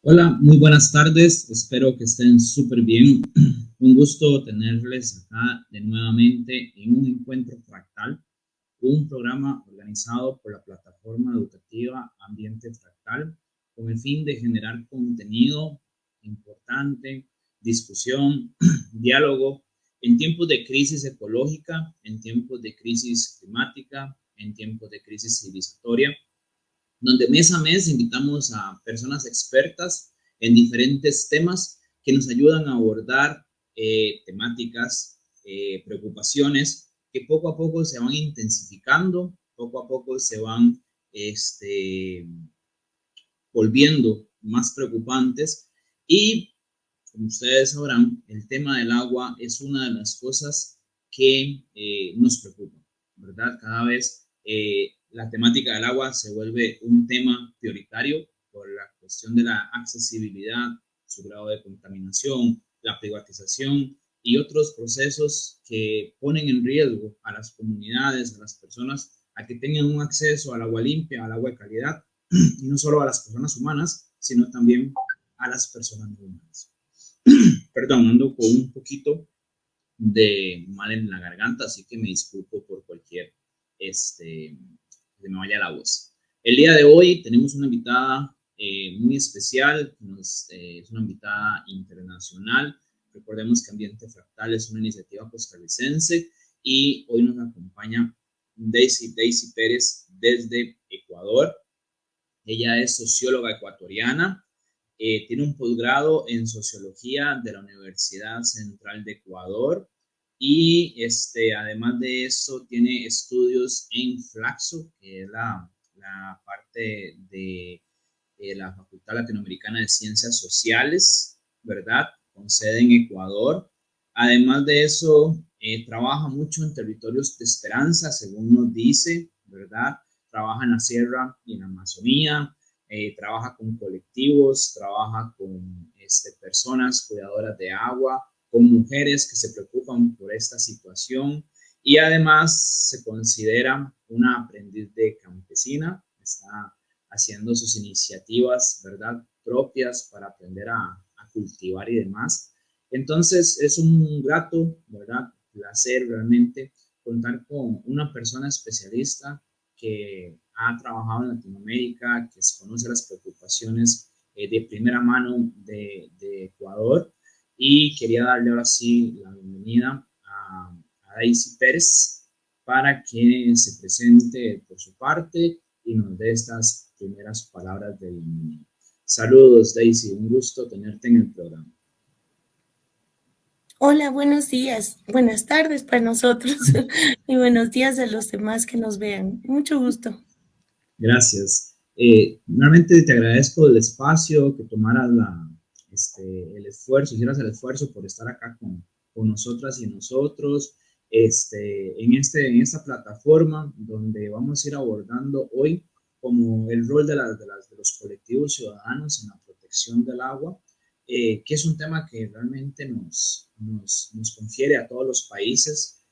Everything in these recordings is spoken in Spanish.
Hola, muy buenas tardes. Espero que estén súper bien. Un gusto tenerles acá de nuevamente en un encuentro fractal, un programa organizado por la plataforma educativa Ambiente Fractal con el fin de generar contenido importante, discusión, diálogo en tiempos de crisis ecológica, en tiempos de crisis climática, en tiempos de crisis civilizatoria, donde mes a mes invitamos a personas expertas en diferentes temas que nos ayudan a abordar temáticas, preocupaciones que poco a poco se van intensificando, poco a poco se van este, volviendo más preocupantes y, como ustedes sabrán, el tema del agua es una de las cosas que nos preocupa, ¿verdad? Cada vez la temática del agua se vuelve un tema prioritario por la cuestión de la accesibilidad, su grado de contaminación, la privatización y otros procesos que ponen en riesgo a las comunidades, a las personas, a que tengan un acceso al agua limpia, al agua de calidad, y no solo a las personas humanas, sino también a las personas no humanas. Perdón, ando con un poquito de mal en la garganta, así que me disculpo por cualquier, que me vaya la voz. El día de hoy tenemos una invitada muy especial, es una invitada internacional. Recordemos que Ambiente Fractal es una iniciativa costarricense y hoy nos acompaña Daisy Pérez desde Ecuador. Ella es socióloga ecuatoriana, tiene un posgrado en sociología de la Universidad Central de Ecuador y además de eso tiene estudios en Flaxo, que es la parte de la Facultad Latinoamericana de Ciencias Sociales, ¿verdad? Con sede en Ecuador. Además de eso, trabaja mucho en territorios de esperanza, según nos dice, ¿verdad? Trabaja en la sierra y en la Amazonía, trabaja con colectivos, trabaja con personas cuidadoras de agua, con mujeres que se preocupan por esta situación y además se considera una aprendiz de campesina, está haciendo sus iniciativas, ¿verdad?, propias para aprender a cultivar y demás. Entonces es un grato, ¿verdad?, placer realmente contar con una persona especialista que ha trabajado en Latinoamérica, que conoce las preocupaciones de primera mano de Ecuador, y quería darle ahora sí la bienvenida a Daisy Pérez para que se presente por su parte y nos dé estas primeras palabras de bienvenida. Saludos, Daisy, un gusto tenerte en el programa. Hola, buenos días, buenas tardes para nosotros y buenos días a los demás que nos vean. Mucho gusto. Gracias. Realmente te agradezco el espacio, que tomaras el esfuerzo, hicieras el esfuerzo por estar acá con nosotras y nosotros en esta plataforma donde vamos a ir abordando hoy como el rol de los colectivos ciudadanos en la protección del agua, que es un tema que realmente nos confiere a todos los países.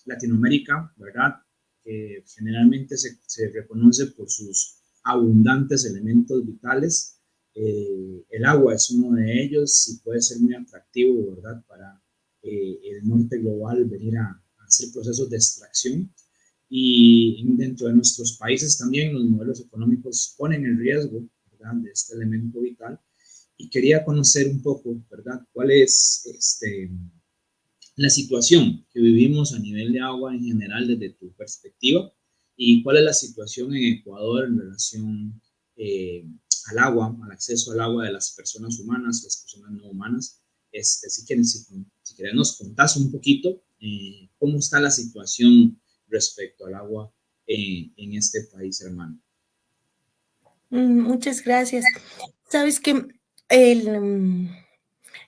Latinoamérica, ¿verdad? Que generalmente se reconoce por sus abundantes elementos vitales. El agua es uno de ellos y puede ser muy atractivo, ¿verdad?, para el norte global venir a hacer procesos de extracción. Y dentro de nuestros países también los modelos económicos ponen en riesgo, ¿verdad?, de este elemento vital. Y quería conocer un poco, ¿verdad?, cuál es la situación que vivimos a nivel de agua en general desde tu perspectiva y cuál es la situación en Ecuador en relación al agua, al acceso al agua de las personas humanas, las personas no humanas. Así que si querés nos contás un poquito cómo está la situación respecto al agua en este país, hermano. Muchas gracias. Sabes que el, mm,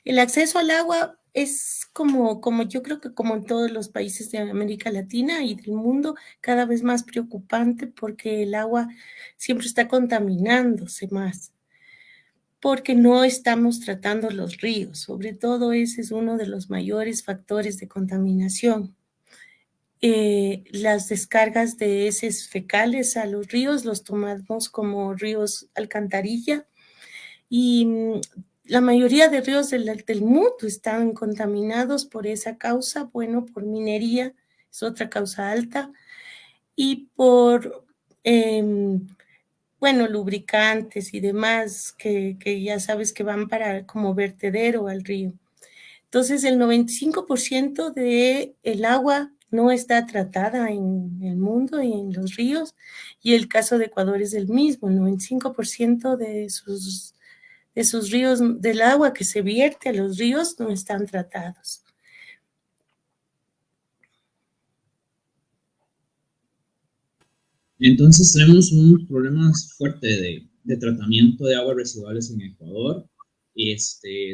el acceso al agua es como yo creo que como en todos los países de América Latina y del mundo, cada vez más preocupante porque el agua siempre está contaminándose más, porque no estamos tratando los ríos. Sobre todo ese es uno de los mayores factores de contaminación. Las descargas de heces fecales a los ríos los tomamos como ríos alcantarilla Y la mayoría de ríos del mundo están contaminados por esa causa, bueno, por minería, es otra causa alta, y por, bueno, lubricantes y demás que ya sabes que van para como vertedero al río. Entonces, el 95% del agua no está tratada en el mundo y en los ríos, y el caso de Ecuador es el mismo, el 95% de sus ríos, del agua que se vierte a los ríos, no están tratados. Entonces tenemos un problema fuerte de tratamiento de aguas residuales en Ecuador.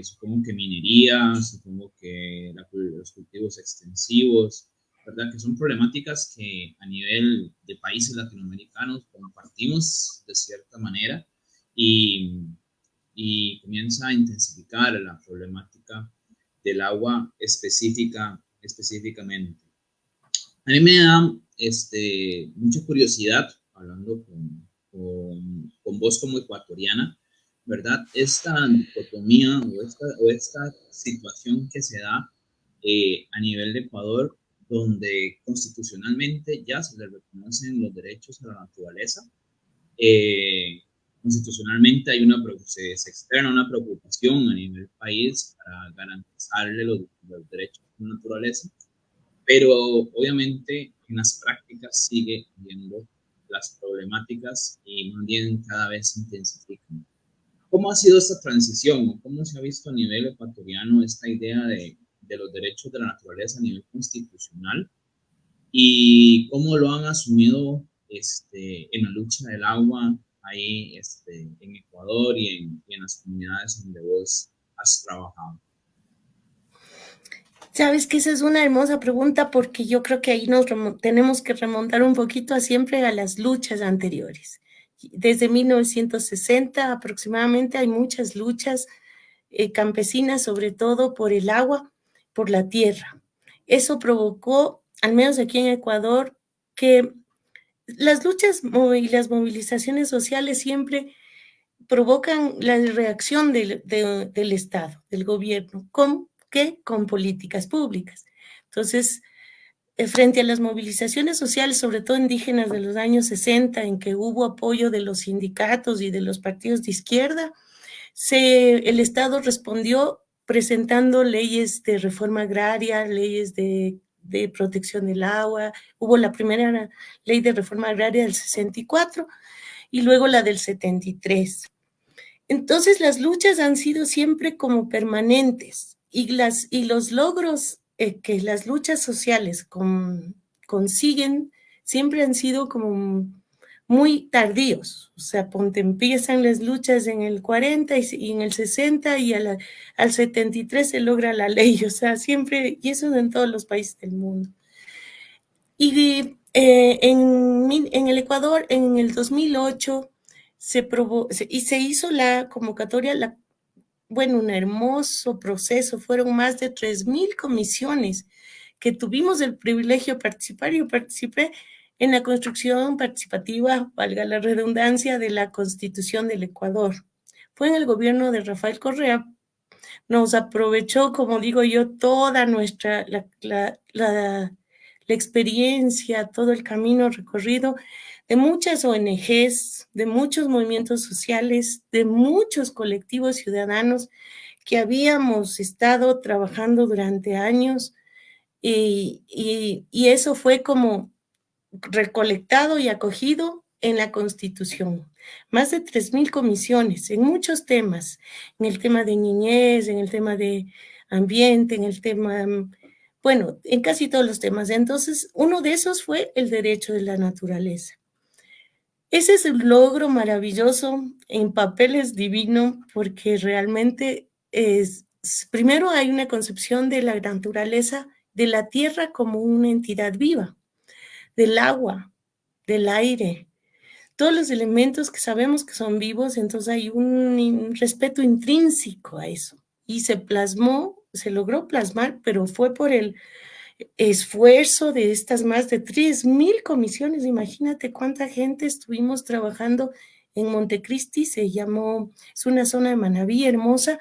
Supongo que minería, supongo que los cultivos extensivos, ¿verdad? Que son problemáticas que a nivel de países latinoamericanos compartimos de cierta manera y comienza a intensificar la problemática del agua específicamente. A mí me da mucha curiosidad, hablando con vos como ecuatoriana, ¿verdad? Esta dicotomía o esta situación que se da a nivel de Ecuador, donde constitucionalmente ya se le reconocen los derechos a la naturaleza. Constitucionalmente hay se externa una preocupación a nivel país para garantizarle los derechos a la naturaleza, pero obviamente en las prácticas sigue habiendo las problemáticas y más bien cada vez se intensifican. ¿Cómo ha sido esta transición? ¿Cómo se ha visto a nivel ecuatoriano esta idea de los derechos de la naturaleza a nivel constitucional? ¿Y cómo lo han asumido en la lucha del agua ahí en Ecuador y en las comunidades donde vos has trabajado? Sabes que esa es una hermosa pregunta porque yo creo que ahí tenemos que remontar un poquito siempre a las luchas anteriores. Desde 1960 aproximadamente hay muchas luchas campesinas, sobre todo por el agua, por la tierra. Eso provocó, al menos aquí en Ecuador, que las luchas y las movilizaciones sociales siempre provocan la reacción del Estado, del gobierno. ¿Con qué? Con políticas públicas. Entonces, frente a las movilizaciones sociales, sobre todo indígenas de los años 60, en que hubo apoyo de los sindicatos y de los partidos de izquierda, el Estado respondió presentando leyes de reforma agraria, leyes de protección del agua. Hubo la primera ley de reforma agraria del 64 y luego la del 73. Entonces las luchas han sido siempre como permanentes y los logros que las luchas sociales consiguen siempre han sido como muy tardíos. O sea, empiezan las luchas en el 40 y en el 60 y al 73 se logra la ley. O sea, siempre, y eso en todos los países del mundo. Y en el Ecuador, en el 2008, se hizo la convocatoria, bueno, un hermoso proceso, fueron más de 3,000 comisiones que tuvimos el privilegio de participar. Yo participé en la construcción participativa, valga la redundancia, de la Constitución del Ecuador. Fue en el gobierno de Rafael Correa. Nos aprovechó, como digo yo, toda nuestra, la experiencia, todo el camino recorrido de muchas ONGs, de muchos movimientos sociales, de muchos colectivos ciudadanos que habíamos estado trabajando durante años y eso fue como recolectado y acogido en la Constitución. Más de 3,000 comisiones en muchos temas, en el tema de niñez, en el tema de ambiente, en el tema, bueno, en casi todos los temas. Entonces, uno de esos fue el derecho de la naturaleza. Ese es un logro maravilloso, en papel es divino, porque realmente primero hay una concepción de la naturaleza, de la tierra como una entidad viva, del agua, del aire, todos los elementos que sabemos que son vivos. Entonces hay un respeto intrínseco a eso. Y se plasmó, se logró plasmar, pero fue por el esfuerzo de estas más de 3,000 comisiones. Imagínate cuánta gente estuvimos trabajando en Montecristi, es una zona de Manabí hermosa,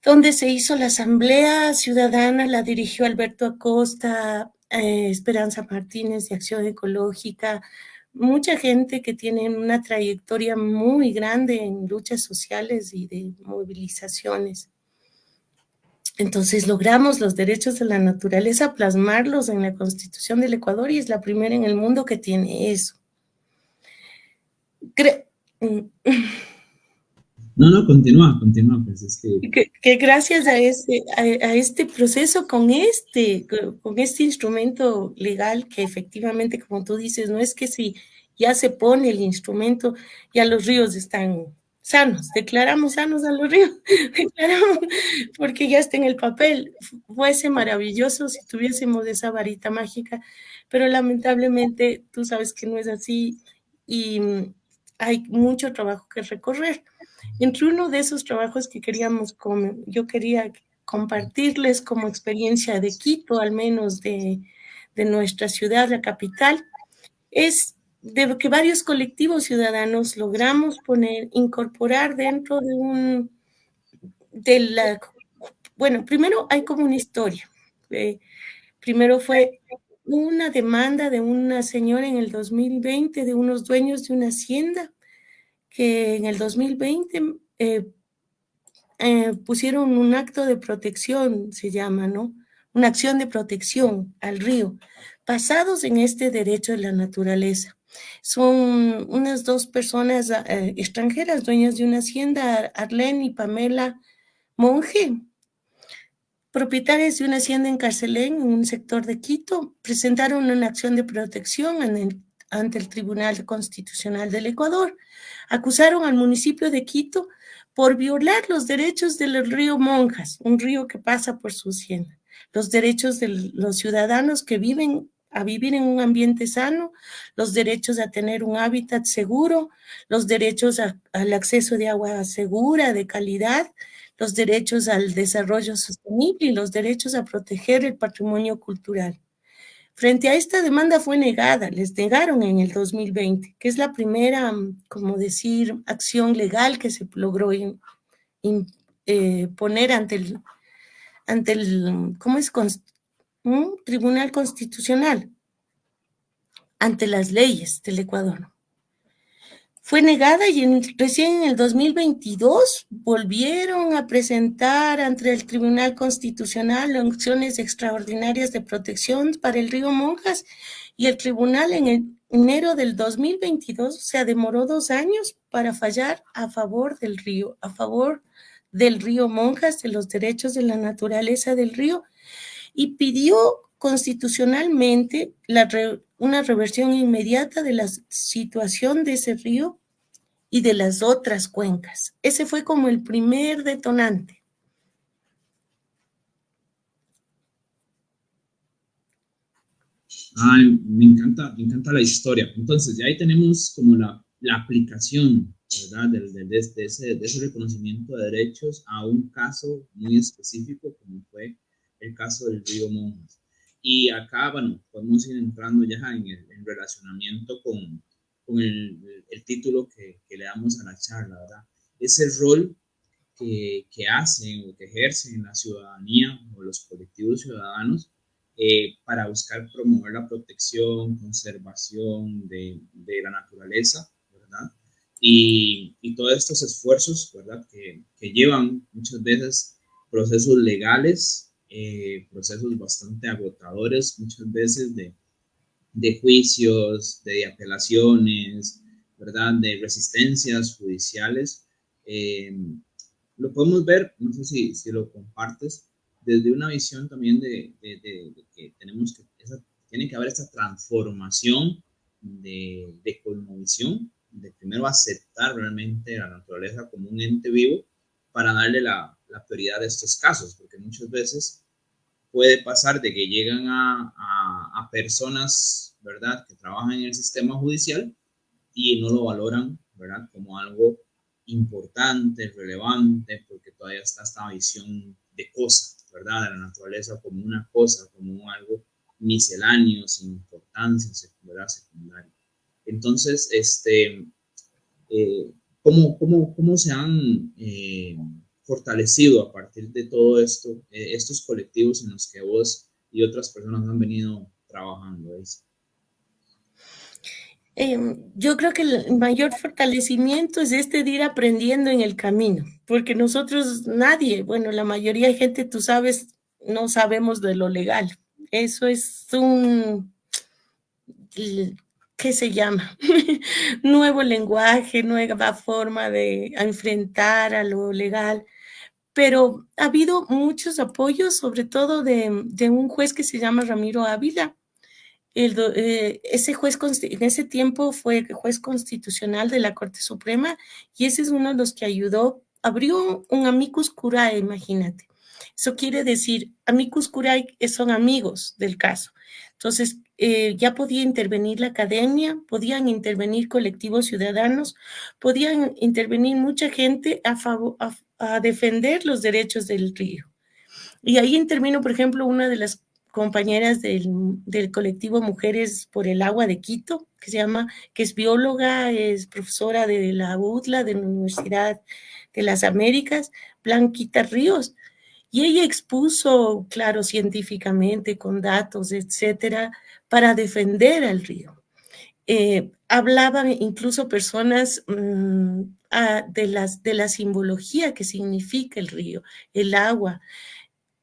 donde se hizo la asamblea ciudadana, la dirigió Alberto Acosta, Esperanza Martínez de Acción Ecológica, mucha gente que tiene una trayectoria muy grande en luchas sociales y de movilizaciones. Entonces logramos los derechos de la naturaleza, plasmarlos en la Constitución del Ecuador, y es la primera en el mundo que tiene eso. No, continúa, pues es que gracias a este proceso con este instrumento legal, que efectivamente, como tú dices, no es que si ya se pone el instrumento, ya los ríos están sanos, declaramos sanos a los ríos, declaramos, porque ya está en el papel. Fuese maravilloso si tuviésemos esa varita mágica, pero lamentablemente tú sabes que no es así, y hay mucho trabajo que recorrer. Entre uno de esos trabajos que yo quería compartirles como experiencia de Quito, al menos de nuestra ciudad, la capital, es de que varios colectivos ciudadanos logramos incorporar dentro bueno, primero hay como una historia. Primero fue una demanda de una señora en el 2020 de unos dueños de una hacienda que en el 2020 pusieron un acto de protección, se llama, ¿no? Una acción de protección al río, basados en este derecho de la naturaleza. Son unas dos personas extranjeras, dueñas de una hacienda, Arlene y Pamela Monge, propietarias de una hacienda en Carcelén, en un sector de Quito, presentaron una acción de protección ante el Tribunal Constitucional del Ecuador. Acusaron al municipio de Quito por violar los derechos del río Monjas, un río que pasa por su hacienda, los derechos de los ciudadanos que viven a vivir en un ambiente sano, los derechos a tener un hábitat seguro, los derechos al acceso de agua segura, de calidad, los derechos al desarrollo sostenible y los derechos a proteger el patrimonio cultural. Frente a esta demanda fue negada, les negaron en el 2020, que es la primera, como decir, acción legal que se logró poner ante el ¿cómo es? Tribunal Constitucional, ante las leyes del Ecuador. Fue negada y recién en el 2022 volvieron a presentar ante el Tribunal Constitucional acciones extraordinarias de protección para el río Monjas, y el tribunal en enero del 2022, o sea, demoró 2 años para fallar a favor del río Monjas, de los derechos de la naturaleza del río, y pidió constitucionalmente una reversión inmediata de la situación de ese río y de las otras cuencas. Ese fue como el primer detonante. Me encanta la historia. Entonces, ya ahí tenemos como la aplicación, ¿verdad? De ese reconocimiento de derechos a un caso muy específico, como fue el caso del río Monjas. Y acá, bueno, podemos ir entrando ya en el relacionamiento con el título que le damos a la charla, ¿verdad? Ese rol que hacen o que ejercen la ciudadanía o los colectivos ciudadanos para buscar promover la protección, conservación de la naturaleza, ¿verdad? Y todos estos esfuerzos, ¿verdad? Que llevan muchas veces procesos legales, procesos bastante agotadores, muchas veces de juicios, de apelaciones, ¿verdad? De resistencias judiciales. Lo podemos ver, no sé si lo compartes, desde una visión también de que tiene que haber esta transformación de cosmovisión, de primero aceptar realmente la naturaleza como un ente vivo para darle la prioridad a estos casos, porque muchas veces puede pasar de que llegan a personas, ¿verdad?, que trabajan en el sistema judicial y no lo valoran, ¿verdad?, como algo importante, relevante, porque todavía está esta visión de cosa, ¿verdad?, de la naturaleza como una cosa, como algo misceláneo, sin importancia, ¿verdad?, secundario. Entonces, ¿Cómo se han fortalecido a partir de todo esto, estos colectivos en los que vos y otras personas han venido trabajando? Yo creo que el mayor fortalecimiento es de ir aprendiendo en el camino, porque nosotros, nadie, bueno, la mayoría de gente, tú sabes, no sabemos de lo legal. Eso es ¿qué se llama? Nuevo lenguaje, nueva forma de enfrentar a lo legal. Pero ha habido muchos apoyos, sobre todo de un juez que se llama Ramiro Ávila. Ese juez en ese tiempo fue juez constitucional de la Corte Suprema y ese es uno de los que ayudó, abrió un amicus curiae, imagínate. Eso quiere decir, amicus curiae son amigos del caso. Entonces, ya podía intervenir la academia, podían intervenir colectivos ciudadanos, podían intervenir mucha gente a defender los derechos del río. Y ahí intervino, por ejemplo, una de las compañeras del colectivo Mujeres por el Agua de Quito, que es bióloga, es profesora de la UTLA, de la Universidad de las Américas, Blanquita Ríos. Y ella expuso, claro, científicamente, con datos, etcétera, para defender al río. Hablaban incluso personas de la simbología que significa el río, el agua.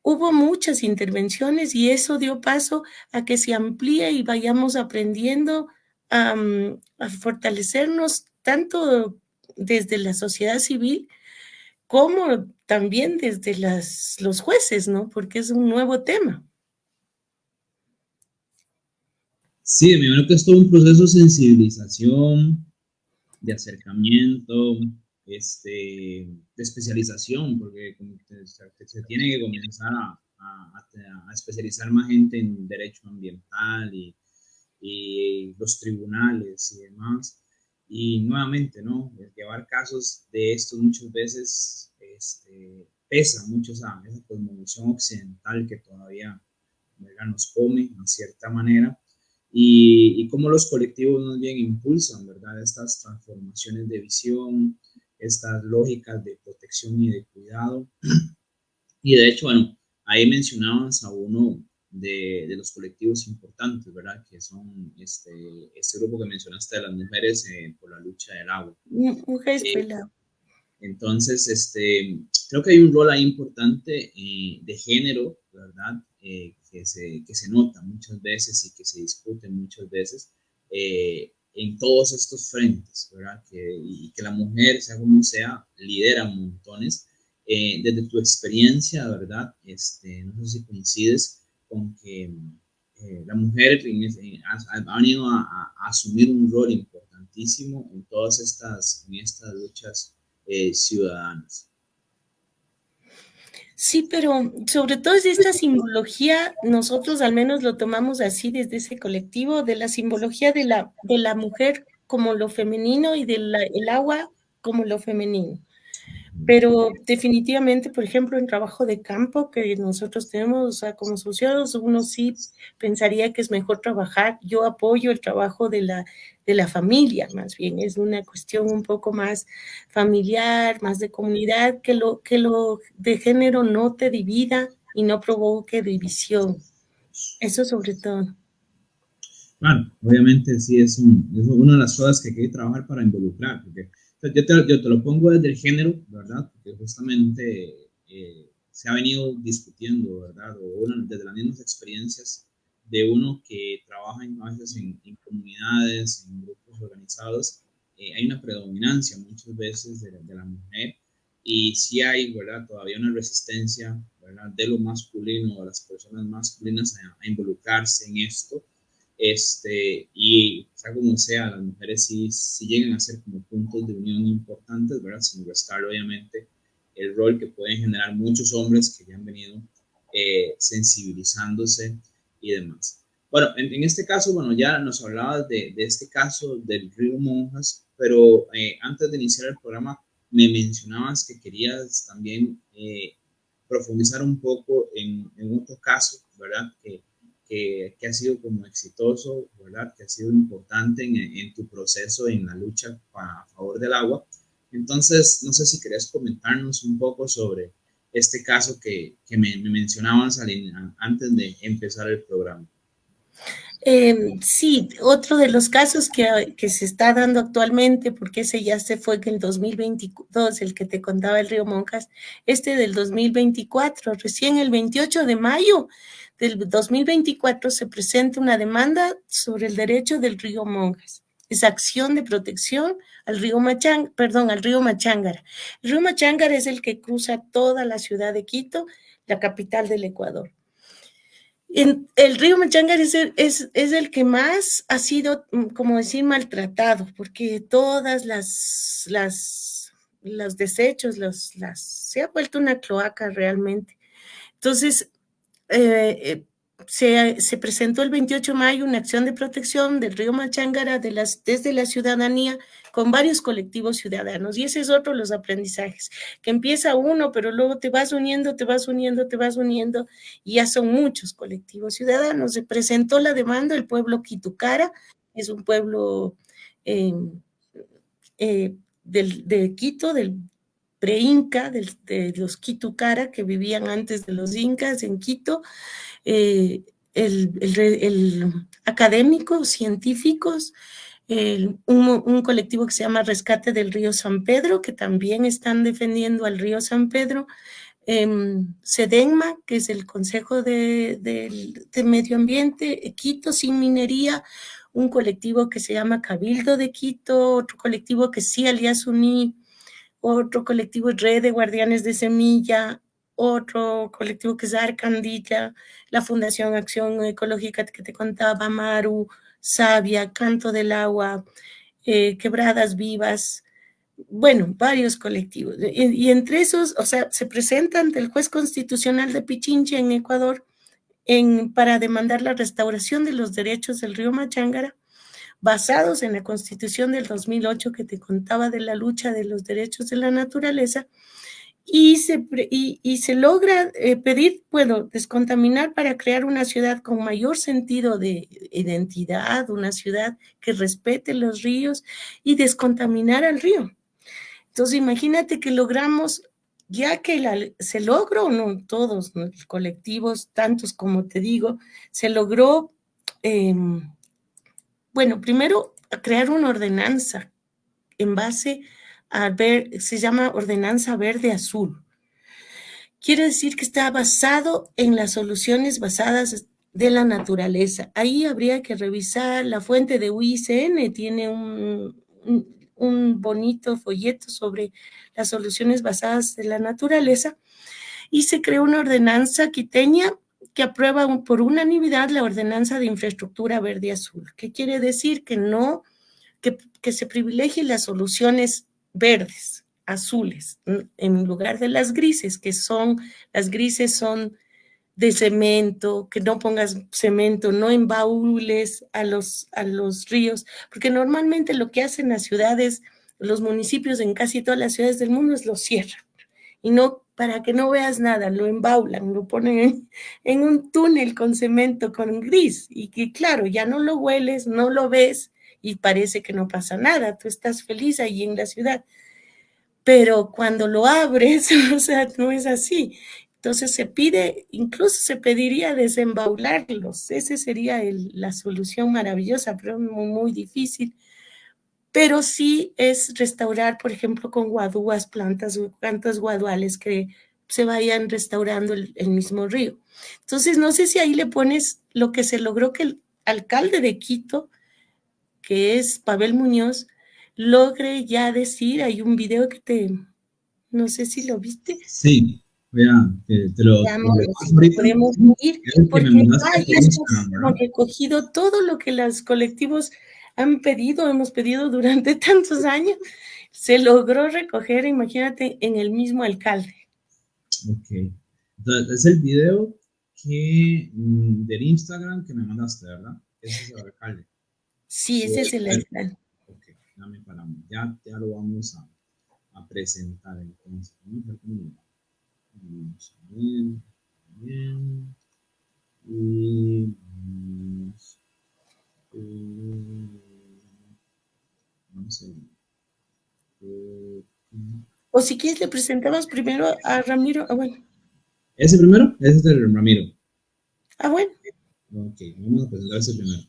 Hubo muchas intervenciones y eso dio paso a que se amplíe y vayamos aprendiendo a fortalecernos tanto desde la sociedad civil como también desde los jueces, ¿no? Porque es un nuevo tema. Sí, me imagino que es todo un proceso de sensibilización, de acercamiento, de especialización, porque como se tiene que comenzar a especializar más gente en derecho ambiental y los tribunales y demás. Y nuevamente, ¿no? Llevar casos de estos muchas veces pesa mucho esa cosmovisión occidental que todavía, ¿verdad?, nos come en cierta manera y cómo los colectivos más bien impulsan, ¿verdad?, estas transformaciones de visión, estas lógicas de protección y de cuidado. Y de hecho, bueno, ahí mencionabas a uno de los colectivos importantes, ¿verdad?, que son este grupo que mencionaste de las mujeres por la lucha del agua. Mujeres Eh, peladas. entonces, creo que hay un rol ahí importante de género, ¿verdad? Que se nota muchas veces y que se discute muchas veces en todos estos frentes, ¿verdad? Y que la mujer, sea como sea, lidera montones. Desde tu experiencia, ¿verdad? No sé si coincides con que la mujer ha venido a asumir un rol importantísimo en todas estas luchas ciudadanas. Sí, pero sobre todo es esta simbología, nosotros al menos lo tomamos así desde ese colectivo, de la simbología de la mujer como lo femenino y del agua como lo femenino. Pero definitivamente, por ejemplo, en trabajo de campo que nosotros tenemos, o sea, como sociólogos, uno sí pensaría que es mejor trabajar. Yo apoyo el trabajo de la familia, más bien, es una cuestión un poco más familiar, más de comunidad, que lo de género no te divida y no provoque división. Eso sobre todo. Claro, obviamente sí es una de las cosas que hay que trabajar para involucrar, porque yo te lo pongo desde el género, ¿verdad? Porque justamente se ha venido discutiendo, ¿verdad? Desde las mismas experiencias de uno que trabaja a veces en comunidades, en grupos organizados, hay una predominancia muchas veces de la mujer y sí hay, ¿verdad?, todavía una resistencia, ¿verdad?, de lo masculino, de las personas masculinas a involucrarse en esto. Y sea como sea, las mujeres sí llegan a ser como puntos de unión importantes, ¿verdad? Sin restar, obviamente, el rol que pueden generar muchos hombres que ya han venido sensibilizándose y demás. Bueno, en este caso, bueno, ya nos hablabas de este caso del río Monjas, pero antes de iniciar el programa me mencionabas que querías también profundizar un poco en otro caso, ¿verdad? que ha sido como exitoso, ¿verdad? Que ha sido importante en tu proceso en la lucha a favor del agua. Entonces, no sé si querías comentarnos un poco sobre este caso que me mencionabas antes de empezar el programa. Sí, otro de los casos que se está dando actualmente, porque ese ya se fue en el 2022, el que te contaba el río Monjas, este del 2024, recién el 28 de mayo del 2024 se presenta una demanda sobre el derecho del río Monjas. Es acción de protección al río al río Machángara. El río Machángara es el que cruza toda la ciudad de Quito, la capital del Ecuador. El río Machángara es el que más ha sido, como decir, maltratado, porque todas los desechos, se ha vuelto una cloaca realmente. Entonces, se presentó el 28 de mayo una acción de protección del río Machángara desde la ciudadanía con varios colectivos ciudadanos. Y ese es otro de los aprendizajes, que empieza uno, pero luego te vas uniendo, y ya son muchos colectivos ciudadanos. Se presentó la demanda del pueblo Quitucara, es un pueblo de Quito, del pre-inca, de los Quitucara, que vivían antes de los incas en Quito, académicos, científicos, un colectivo que se llama Rescate del Río San Pedro, que también están defendiendo al río San Pedro, SEDENMA, que es el Consejo de Medio Ambiente, Quito Sin Minería, un colectivo que se llama Cabildo de Quito, otro colectivo que sí, Alias Uní, otro colectivo Red de Guardianes de Semilla, otro colectivo que es Arcandilla, la Fundación Acción Ecológica que te contaba, Maru, Sabia, Canto del Agua, Quebradas Vivas, bueno, varios colectivos. Y entre esos, o sea, se presentan ante el juez constitucional de Pichincha en Ecuador para demandar la restauración de los derechos del río Machángara, basados en la Constitución del 2008 que te contaba de la lucha de los derechos de la naturaleza, y se logra pedir, bueno, descontaminar para crear una ciudad con mayor sentido de identidad, una ciudad que respete los ríos y descontaminar al río. Entonces, imagínate que logramos, ya que se logró, no todos los colectivos, tantos como te digo, se logró, bueno, primero crear una ordenanza en base se llama Ordenanza Verde Azul. Quiere decir que está basado en las soluciones basadas de la naturaleza. Ahí habría que revisar la fuente de UICN, tiene un bonito folleto sobre las soluciones basadas de la naturaleza, y se creó una ordenanza quiteña que aprueba por unanimidad la Ordenanza de Infraestructura Verde Azul. ¿Qué quiere decir? Que se privilegien las soluciones verdes, azules, en lugar de las grises, las grises son de cemento, que no pongas cemento, no embaules a los ríos, porque normalmente lo que hacen las ciudades, los municipios en casi todas las ciudades del mundo es lo cierran, y no, para que no veas nada, lo embaulan, lo ponen en un túnel con cemento, con gris, y que claro, ya no lo hueles, no lo ves, y parece que no pasa nada, tú estás feliz ahí en la ciudad, pero cuando lo abres, o sea, no es así. Entonces incluso se pediría desembaularlos, esa sería la solución maravillosa, pero muy, muy difícil. Pero sí es restaurar, por ejemplo, con guadúas, plantas guaduales que se vayan restaurando el mismo río. Entonces, no sé si ahí le pones lo que se logró, que el alcalde de Quito, que es Pavel Muñoz, logre ya decir, hay un video no sé si lo viste. Sí, vea, te lo ahorita, podemos ir, porque hemos recogido todo lo que los colectivos hemos pedido durante tantos años, se logró recoger, imagínate, en el mismo alcalde. Ok, entonces es el video del Instagram que me mandaste, ¿verdad? Ese es el alcalde. Sí, ese es el alcalde. Ok, dame para mí. Ya lo vamos a presentar entonces. Vamos a ver. Bien. Y no sé. eh, O si quieres, le presentamos primero a Ramiro. Ah, bueno. ¿Ese primero? Ese es de Ramiro. Ah, bueno. Ok, vamos a presentar ese primero.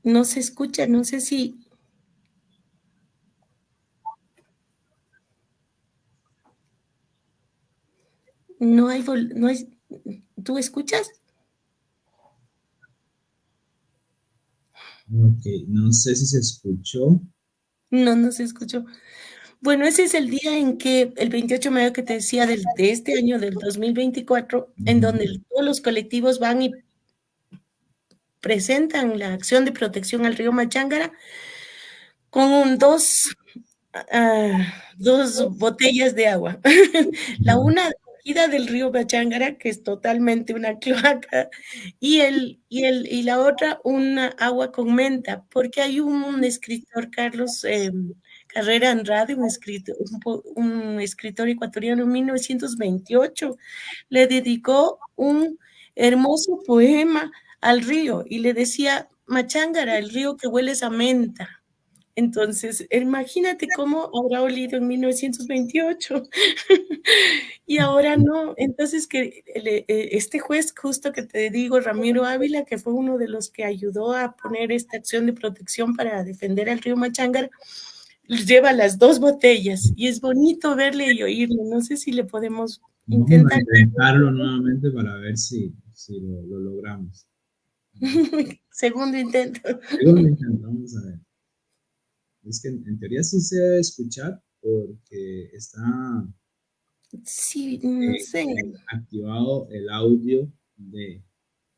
No se escucha, no sé si. No hay. No hay. ¿Tú escuchas? Ok, no sé si se escuchó. No, no se escuchó. Bueno, ese es el día en que, el 28 de mayo que te decía de este año, del 2024, en donde Ujú. todos los colectivos van y presentan la acción de protección al río Machángara con dos botellas de agua. La una ida del río Machángara, que es totalmente una cloaca, y la otra una agua con menta, porque hay un escritor, Carlos Carrera Andrade, un escritor ecuatoriano en 1928, le dedicó un hermoso poema al río y le decía, Machángara, el río que huele a menta. Entonces, imagínate cómo habrá olido en 1928 y ahora no. Entonces, este juez justo que te digo, Ramiro Ávila, que fue uno de los que ayudó a poner esta acción de protección para defender al río Machángara, lleva las dos botellas y es bonito verle y oírle. No sé si le podemos Vamos a intentar. intentarlo nuevamente para ver si lo logramos. Segundo intento. Segundo intento, vamos a ver. Es que en teoría sí se debe escuchar porque está Sí, no sé. activado el audio de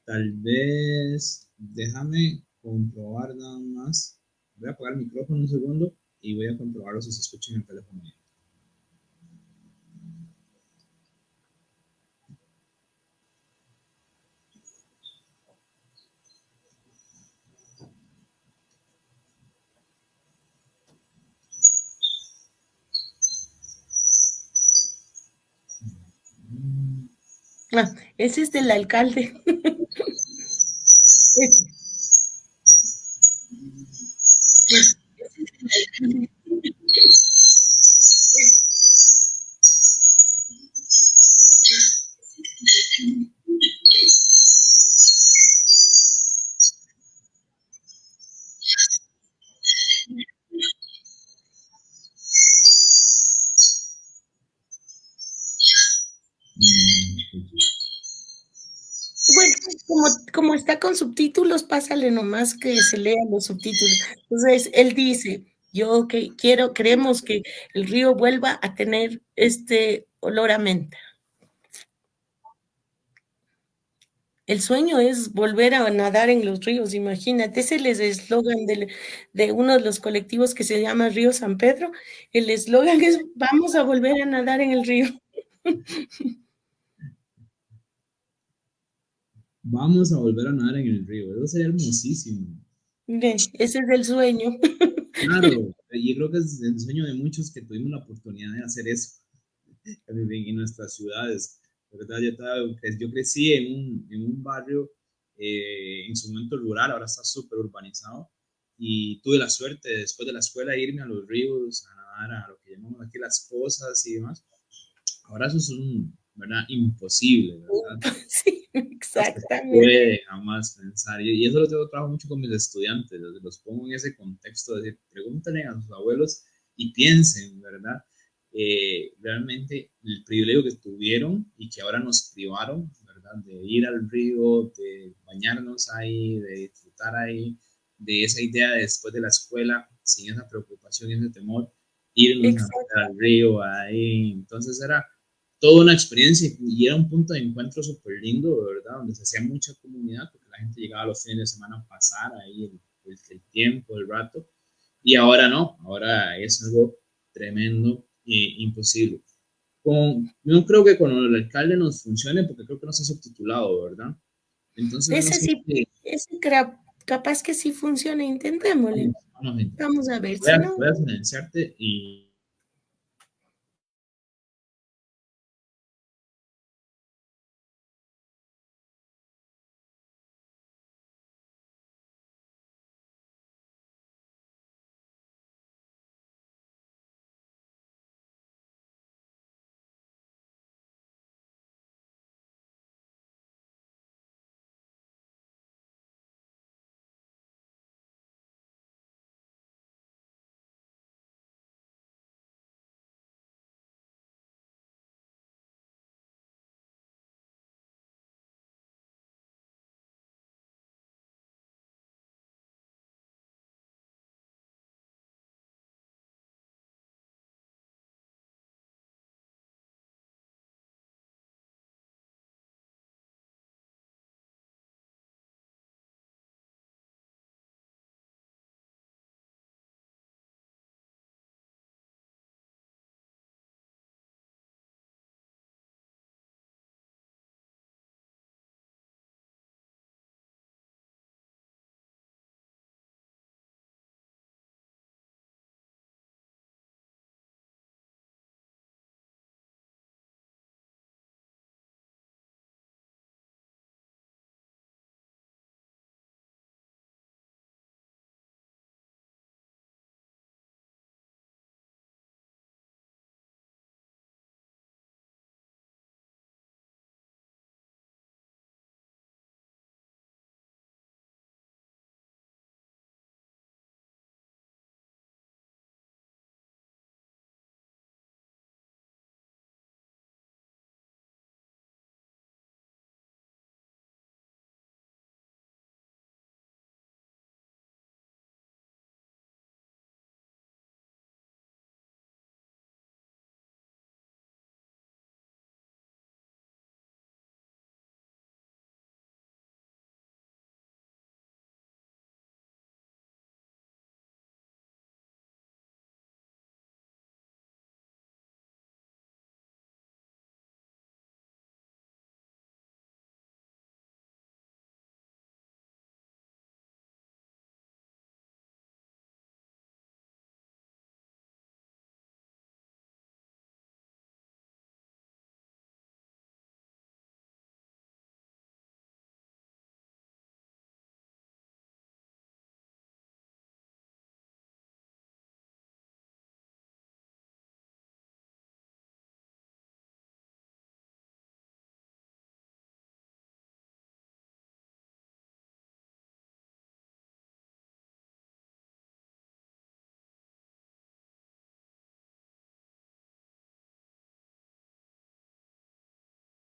tal vez, déjame comprobar nada más. Voy a apagar el micrófono un segundo y voy a comprobarlo si se escucha en el teléfono. Ah, ese es del alcalde. Bueno, como está con subtítulos, pásale nomás que se lean los subtítulos. Entonces, él dice, queremos que el río vuelva a tener este olor a menta. El sueño es volver a nadar en los ríos, imagínate, ese es el eslogan de uno de los colectivos que se llama Río San Pedro. El eslogan es, vamos a volver a nadar en el río. Vamos a volver a nadar en el río. Eso sería hermosísimo. Ese es el sueño. Claro, yo creo que es el sueño de muchos que tuvimos la oportunidad de hacer eso en nuestras ciudades. ¿Verdad? Yo crecí en un barrio en su momento rural, ahora está súper urbanizado, y tuve la suerte después de la escuela de irme a los ríos, a nadar, a lo que llamamos aquí las pozas y demás. Ahora eso es ¿verdad? Imposible, ¿verdad? Sí, No se exactamente. puede jamás pensar. Y eso lo tengo trabajo mucho con mis estudiantes, los pongo en ese contexto de decir, pregúntenle a sus abuelos y piensen, ¿verdad? Realmente el privilegio que tuvieron y que ahora nos privaron, ¿verdad? De ir al río, de bañarnos ahí, de disfrutar ahí, de esa idea de después de la escuela, sin esa preocupación y ese temor, irnos a meter Exacto. al río ahí. Entonces era toda una experiencia y era un punto de encuentro súper lindo, ¿verdad? Donde se hacía mucha comunidad, porque la gente llegaba los fines de semana a pasar ahí el tiempo, el rato, y ahora no, ahora es algo tremendo e imposible. No creo que con el alcalde nos funcione, porque creo que no está subtitulado, ¿verdad? Entonces no Ese sé sí, si... capaz que sí funciona, intentémosle. Vamos a intentar. Vamos a ver, si no, Voy a silenciarte y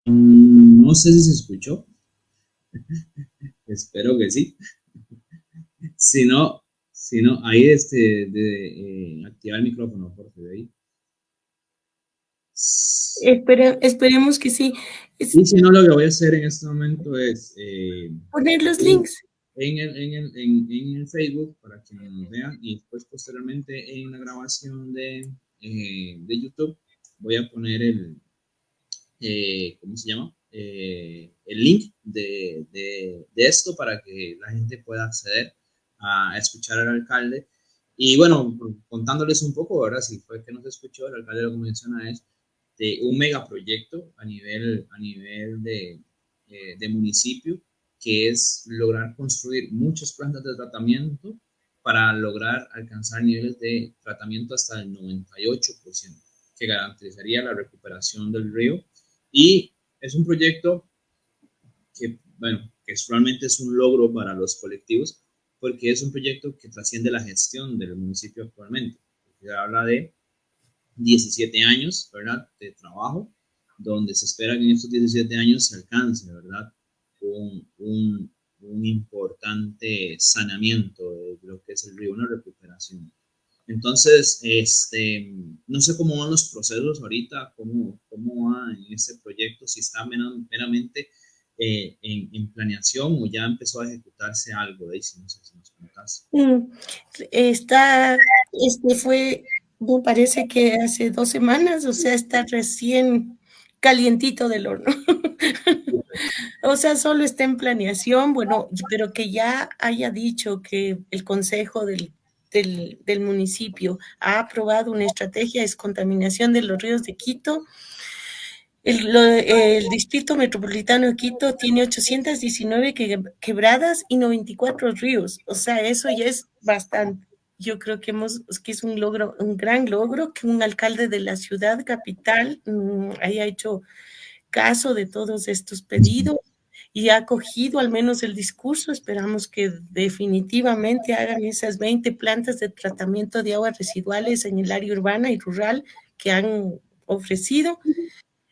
No sé si se escuchó, espero que sí. Si no, si no, ahí activar el micrófono, por favor, ahí. Esperemos que sí. Y si no, lo que voy a hacer en este momento es Poner los links. en el Facebook para que nos vean y después posteriormente en la grabación de YouTube voy a poner ¿cómo se llama? El link de esto para que la gente pueda acceder a escuchar al alcalde. Y bueno, contándoles un poco, ¿verdad? Si fue que no se escuchó, el alcalde lo que menciona es de un megaproyecto a nivel de municipio, que es lograr construir muchas plantas de tratamiento para lograr alcanzar niveles de tratamiento hasta el 98%, que garantizaría la recuperación del río. Y es un proyecto que, bueno, que realmente es un logro para los colectivos, porque es un proyecto que trasciende la gestión del municipio actualmente. Se habla de 17 años, ¿verdad?, de trabajo, donde se espera que en estos 17 años se alcance, ¿verdad?, un importante saneamiento de lo que es el río, una recuperación. Entonces, no sé cómo van los procesos ahorita, cómo va en este proyecto, si está meramente en planeación o ya empezó a ejecutarse algo, Daisy, no sé si nos contás. Está, me parece que hace 2 semanas, o sea, está recién calientito del horno. O sea, solo está en planeación, bueno, pero que ya haya dicho que el consejo del municipio ha aprobado una estrategia de descontaminación de los ríos de Quito. El distrito metropolitano de Quito tiene 819 quebradas y 94 ríos. O sea, eso ya es bastante. Yo creo que es un logro, un gran logro que un alcalde de la ciudad capital haya hecho caso de todos estos pedidos y ha acogido al menos el discurso. Esperamos que definitivamente hagan esas 20 plantas de tratamiento de aguas residuales en el área urbana y rural que han ofrecido.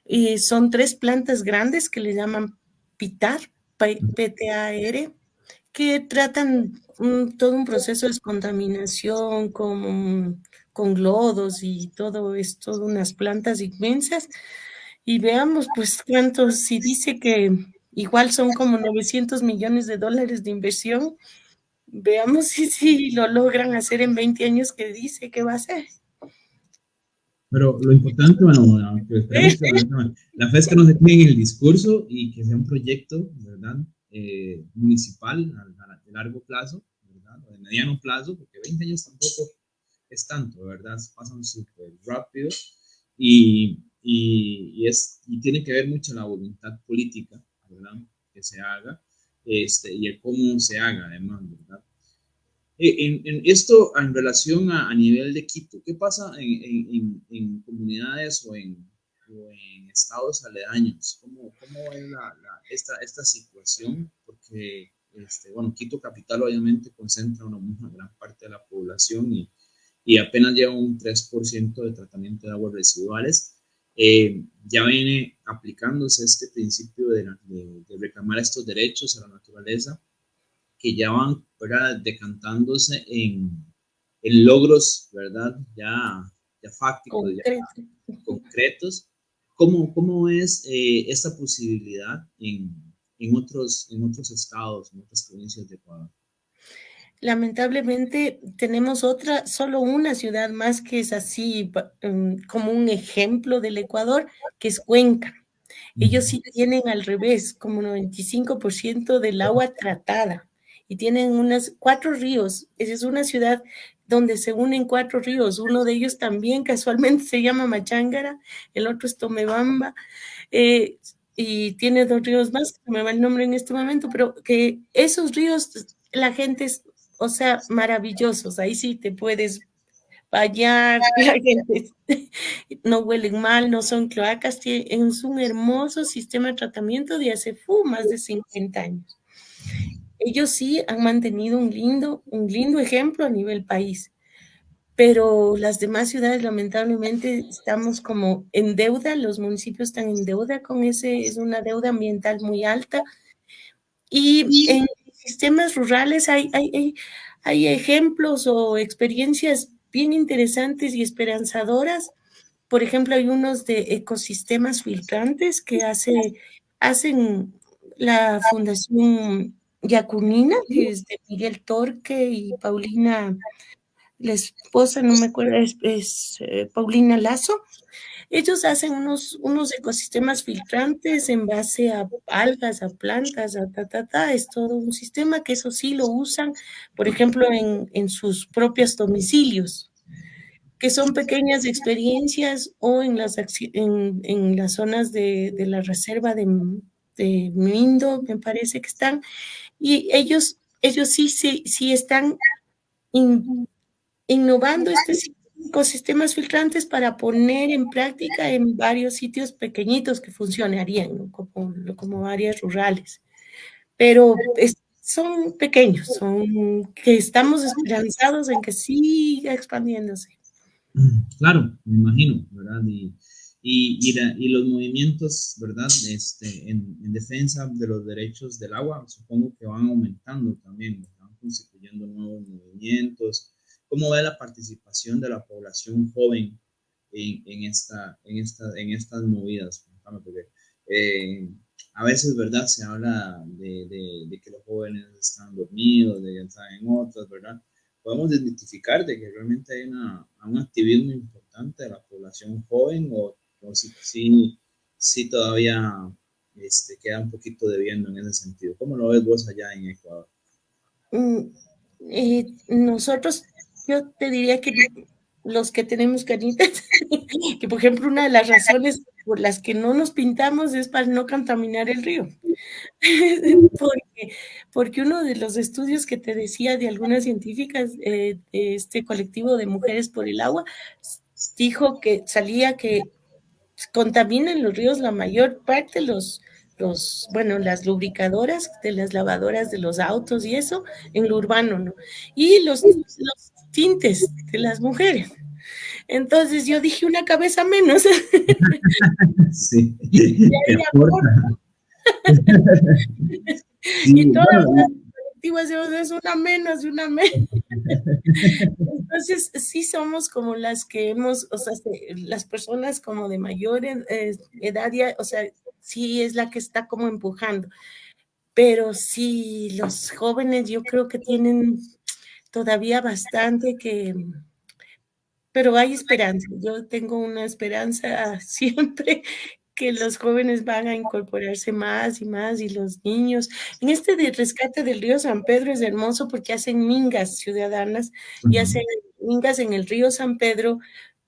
Y son 3 plantas grandes que le llaman PITAR, PTAR, que tratan todo un proceso de descontaminación con lodos y todo esto, unas plantas inmensas. Y veamos, pues, cuántos, si dice que igual son como 900 millones de dólares de inversión, veamos si lo logran hacer en 20 años que dice que va a hacer. Pero lo importante, bueno, aunque esperemos que la fe es que no se quede en el discurso y que sea un proyecto, ¿verdad? Municipal de largo plazo, ¿verdad? O de mediano plazo, porque 20 años tampoco es tanto, ¿verdad? Pasan súper rápido y tiene que ver mucho la voluntad política, ¿verdad? Que se haga y el cómo se haga, además, ¿verdad? En esto en relación a nivel de Quito, ¿qué pasa en comunidades o en estados aledaños? ¿Cómo es esta situación? Porque, bueno, Quito capital obviamente concentra una gran parte de la población y apenas lleva un 3% de tratamiento de aguas residuales. Ya viene aplicándose este principio de reclamar estos derechos a la naturaleza que ya van, ¿verdad?, decantándose en logros, ¿verdad?, ya fácticos, ya Concreto. concretos. ¿Cómo es esta posibilidad en otros estados, en otras provincias de Ecuador? Lamentablemente tenemos solo una ciudad más que es así como un ejemplo del Ecuador, que es Cuenca. Ellos sí tienen al revés, como 95% del agua tratada y tienen unas 4 ríos. Esa es una ciudad donde se unen 4 ríos. Uno de ellos también casualmente se llama Machángara, el otro es Tomebamba, y tiene 2 ríos más, que me va el nombre en este momento, pero que esos ríos, la gente es, o sea, maravillosos. Ahí sí te puedes bañar, la gente no huelen mal, no son cloacas, es un hermoso sistema de tratamiento de hace más de 50 años. Ellos sí han mantenido un lindo ejemplo a nivel país, pero las demás ciudades lamentablemente estamos como en deuda, los municipios están en deuda con ese, es una deuda ambiental muy alta. Y en sistemas rurales hay ejemplos o experiencias bien interesantes y esperanzadoras. Por ejemplo, hay unos de ecosistemas filtrantes que hacen la Fundación Yacunina, que es de Miguel Torque y Paulina, la esposa, no me acuerdo, es Paulina Lazo. Ellos hacen unos ecosistemas filtrantes en base a algas, a plantas, es todo un sistema que eso sí lo usan, por ejemplo, en sus propios domicilios, que son pequeñas experiencias o en las zonas de la reserva de Mindo, me parece que están, y ellos sí están innovando ecosistemas filtrantes para poner en práctica en varios sitios pequeñitos que funcionarían, ¿no? como áreas rurales. Pero son pequeños, son que estamos esperanzados en que siga expandiéndose. Claro, me imagino, ¿verdad? Y los movimientos, ¿verdad? En defensa de los derechos del agua, supongo que van aumentando también, van constituyendo nuevos movimientos. ¿Cómo ve la participación de la población joven en estas movidas? Porque a veces, ¿verdad? Se habla de que los jóvenes están dormidos, de que están en otras, ¿verdad? Podemos desmitificar de que realmente hay un activismo importante de la población joven o si todavía queda un poquito debiendo en ese sentido. ¿Cómo lo ves vos allá en Ecuador? Nosotros, yo te diría que los que tenemos canitas, que por ejemplo una de las razones por las que no nos pintamos es para no contaminar el río. Porque uno de los estudios que te decía de algunas científicas de este colectivo de Mujeres por el Agua, dijo que salía que contaminan los ríos la mayor parte las lubricadoras de las lavadoras de los autos y eso en lo urbano, ¿no? Y los tintes de las mujeres. Entonces yo dije una cabeza menos. Sí, y y todas las colectivas es una menos, una menos. Entonces, sí somos como las que hemos, o sea, las personas como de mayor edad, o sea, sí es la que está como empujando. Pero sí, los jóvenes yo creo que tienen todavía bastante pero hay esperanza. Yo tengo una esperanza siempre que los jóvenes van a incorporarse más y más y los niños. En este de rescate del río San Pedro es hermoso porque hacen mingas ciudadanas y hacen mingas en el río San Pedro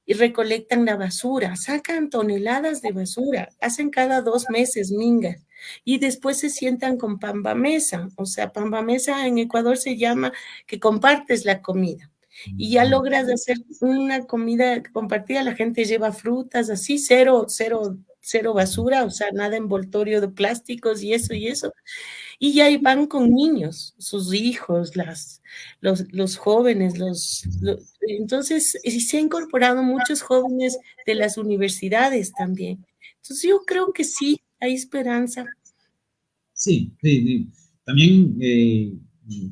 y recolectan la basura, sacan toneladas de basura, hacen cada 2 meses mingas y después se sientan con pambamesa. O sea, pambamesa en Ecuador se llama que compartes la comida y ya logras hacer una comida compartida, la gente lleva frutas, así, cero basura, o sea, nada envoltorio de plásticos y eso, y ya van con niños, sus hijos, los jóvenes, entonces se han incorporado muchos jóvenes de las universidades también. Entonces yo creo que sí, hay esperanza. Sí, sí, sí. También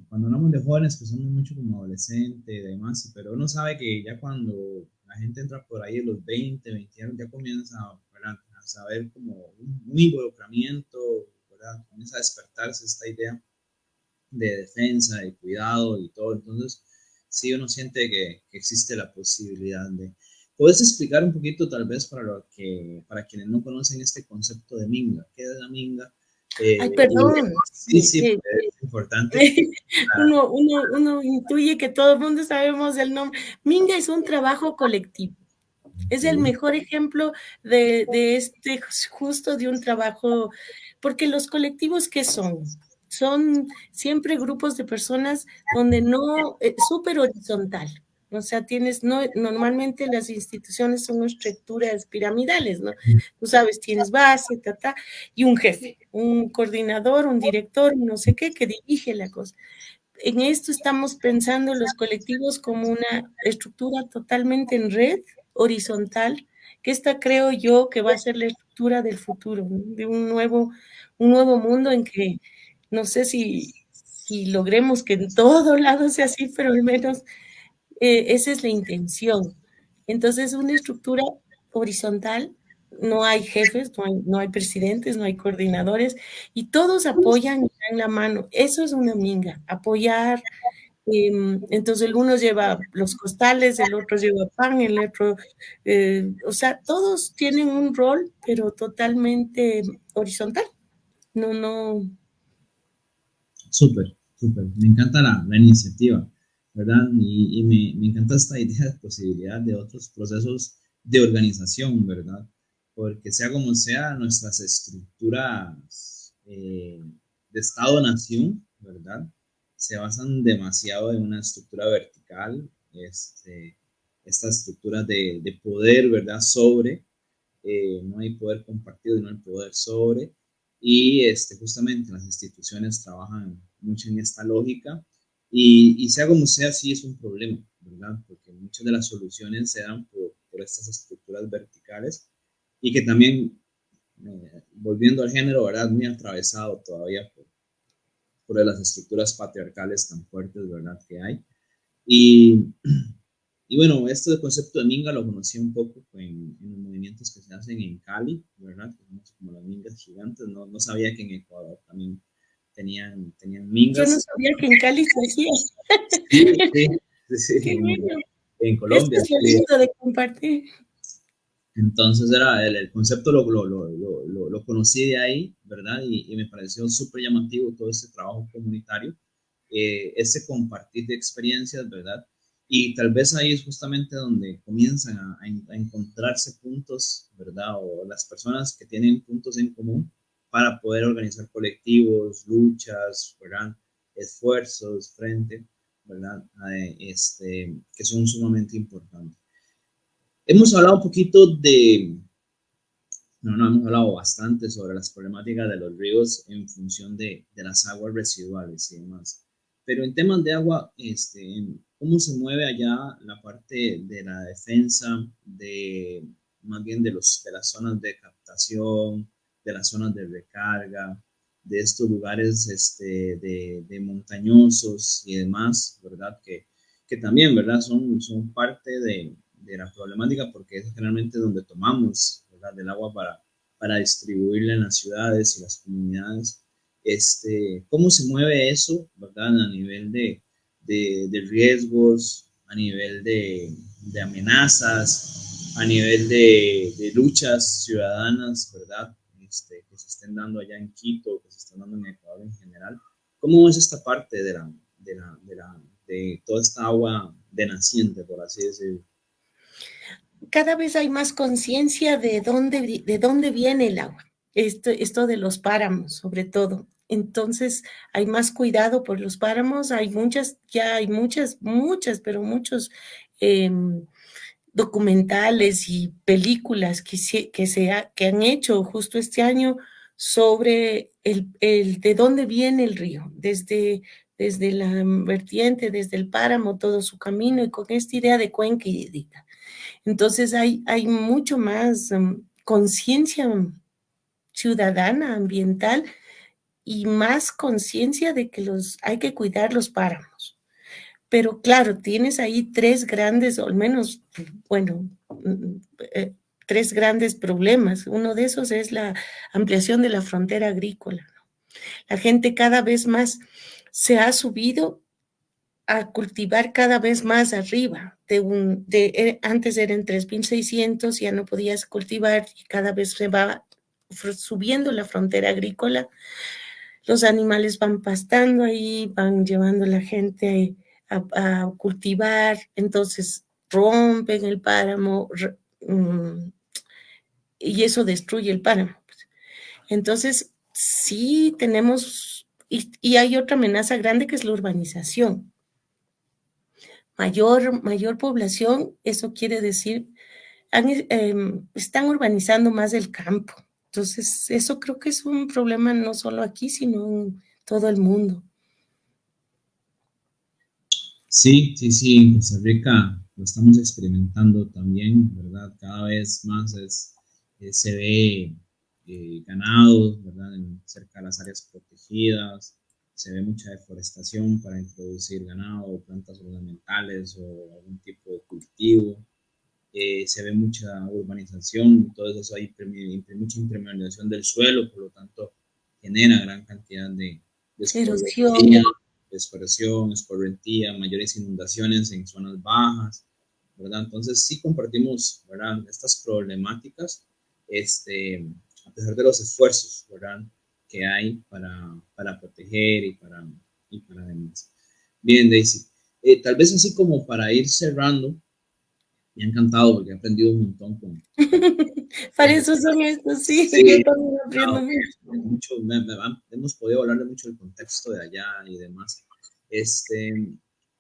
cuando hablamos de jóvenes que somos mucho como adolescentes y demás, pero uno sabe que ya cuando la gente entra por ahí de los 20, 20 años, ya comienza a saber como un involucramiento, ¿verdad? Comienza a despertarse esta idea de defensa, de cuidado y todo. Entonces, sí uno siente que existe la posibilidad de... ¿Puedes explicar un poquito tal vez para quienes no conocen este concepto de minga? ¿Qué es la minga? Ay, perdón. Sí, es importante. Uno intuye que todo el mundo sabemos el nombre. Minga es un trabajo colectivo. Es el mejor ejemplo de justo de un trabajo, porque los colectivos, ¿qué son? Son siempre grupos de personas donde no, súper horizontal. O sea, normalmente las instituciones son estructuras piramidales, ¿no? Tú sabes, tienes base, y un jefe, un coordinador, un director, no sé qué, que dirige la cosa. en esto estamos pensando los colectivos como una estructura totalmente en red, horizontal, que esta creo yo que va a ser la estructura del futuro, ¿no? De un nuevo mundo en que no sé si logremos que en todo lado sea así, pero al menos esa es la intención. Entonces, una estructura horizontal, no hay jefes, no hay presidentes, no hay coordinadores, y todos apoyan y dan la mano. Eso es una minga, apoyar. Entonces, el uno lleva los costales, el otro lleva pan, el otro, o sea, todos tienen un rol, pero totalmente horizontal. No, no. Súper, súper. Me encanta la iniciativa, ¿verdad? Y me encanta esta idea de posibilidad de otros procesos de organización, ¿verdad? Porque sea como sea, nuestras estructuras de Estado-nación, ¿verdad? Se basan demasiado en una estructura vertical, esta estructura de poder, ¿verdad? Sobre, no hay poder compartido y no hay poder sobre, y justamente las instituciones trabajan mucho en esta lógica, y sea como sea, sí es un problema, ¿verdad? Porque muchas de las soluciones se dan por estas estructuras verticales, y que también, volviendo al género, ¿verdad? Muy atravesado todavía por las estructuras patriarcales tan fuertes, ¿verdad? Que hay. Y, y bueno, esto del concepto de minga lo conocí un poco en los movimientos que se hacen en Cali, ¿verdad? Como las mingas gigantes. No, no sabía que en Ecuador también tenían Yo no mingas. sabía que en Cali se hacía. Sí, sí, sí, sí, Qué bueno. en Esto Colombia. es lo Sí. lindo de compartir. Entonces era el concepto lo conocí de ahí, ¿verdad? Y me pareció súper llamativo todo ese trabajo comunitario, ese compartir de experiencias, ¿verdad? Y tal vez ahí es justamente donde comienzan a encontrarse puntos, ¿verdad? O las personas que tienen puntos en común para poder organizar colectivos, luchas, ¿verdad? Esfuerzos, frente, ¿verdad? Que son sumamente importantes. Hemos hablado un poquito no, hemos hablado bastante sobre las problemáticas de los ríos en función de las aguas residuales y demás. Pero en temas de agua, ¿cómo se mueve allá la parte de la defensa, más bien de las zonas de captación, de las zonas de recarga, de estos lugares de montañosos y demás, ¿verdad? Que también, ¿verdad? Son parte de la problemática, porque es generalmente donde tomamos, ¿verdad? Del agua para distribuirla en las ciudades y las comunidades. ¿Cómo se mueve eso, ¿verdad? A nivel de riesgos, a nivel de amenazas, a nivel de luchas ciudadanas, ¿verdad? Que se estén dando allá en Quito, que se estén dando en Ecuador en general. ¿Cómo es esta parte de toda esta agua de naciente, por así decirlo? Cada vez hay más conciencia de dónde viene el agua. Esto de los páramos, sobre todo. Entonces, hay más cuidado por los páramos. Ya hay muchas, pero muchos eh, documentales y películas que han hecho justo este año sobre de dónde viene el río, desde la vertiente, desde el páramo, todo su camino, y con esta idea de cuenca hídrica. Entonces hay mucho más conciencia ciudadana, ambiental, y más conciencia de que hay que cuidar los páramos. Pero claro, tienes ahí tres grandes, o al menos, bueno, eh, tres grandes problemas. Uno de esos es la ampliación de la frontera agrícola. La gente cada vez más se ha subido a cultivar cada vez más arriba. Antes eran 3.600, ya no podías cultivar, y cada vez se va subiendo la frontera agrícola. Los animales van pastando ahí, van llevando a la gente a cultivar, entonces rompen el páramo, y eso destruye el páramo. Entonces, sí tenemos, y hay otra amenaza grande que es la urbanización. Mayor población, eso quiere decir, están urbanizando más el campo. Entonces, eso creo que es un problema no solo aquí, sino en todo el mundo. Sí, en Costa Rica lo estamos experimentando también, ¿verdad? Cada vez más se ve ganado, ¿verdad? Cerca de las áreas protegidas, se ve mucha deforestación para introducir ganado, plantas ornamentales o algún tipo de cultivo. Se ve mucha urbanización, todo eso hay mucha impermeabilización del suelo, por lo tanto genera gran cantidad de Erosión. escorrentía, mayores inundaciones en zonas bajas, ¿verdad? Entonces sí compartimos, ¿verdad? Estas problemáticas, a pesar de los esfuerzos, ¿verdad? Que hay para proteger y para demás. Bien, Daisy. Tal vez así como para ir cerrando, me ha encantado porque he aprendido un montón Para eso son estos, sí, yo sí, también aprendo mucho. hemos podido hablar de mucho del contexto de allá y demás.